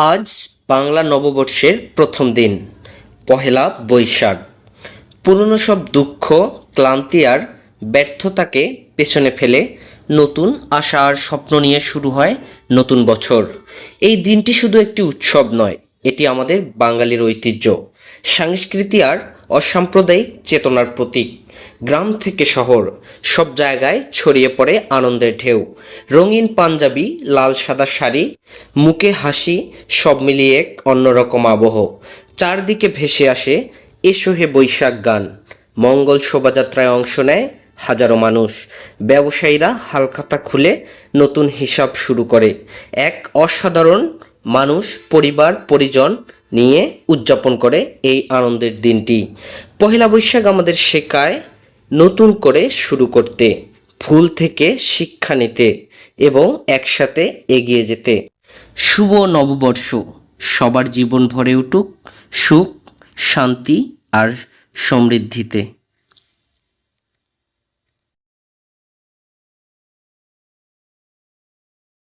আজ বাংলা নববর্ষের প্রথম দিন, পহেলা বৈশাখ। পুরনো সব দুঃখ, ক্লান্তি আর ব্যর্থতাকে পেছনে ফেলে নতুন আশা আর স্বপ্ন নিয়ে শুরু হয় নতুন বছর। এই দিনটি শুধু একটি উৎসব নয়, এটি আমাদের বাঙালির ঐতিহ্য, সংস্কৃতি আর অসাম্প্রদায়িক চেতনার প্রতীক। গ্রাম থেকে শহর, সব জায়গায় ছড়িয়ে পড়ে আনন্দের ঢেউ। রঙিন পাঞ্জাবি, লাল সাদা শাড়ি, মুখে হাসি, সব মিলিয়ে এক অন্যরকম আবহ। চারদিকে ভেসে আসে এসো হে বৈশাখ গান। মঙ্গল শোভাযাত্রায় অংশ নেয় হাজারো মানুষ। ব্যবসায়ীরা হালখাতা খুলে নতুন হিসাব শুরু করে। এক অসাধারণ মানুষ পরিবার পরিজন নিয়ে উদযাপন করে এই আনন্দের দিনটি। পহেলা বৈশাখ আমাদের শেখায় নতুন করে শুরু করতে, ভুল থেকে শিক্ষা নিতে এবং একসাথে এগিয়ে যেতে। শুভ নববর্ষ, সবার জীবন ভরে উঠুক সুখ, শান্তি আর সমৃদ্ধিতে।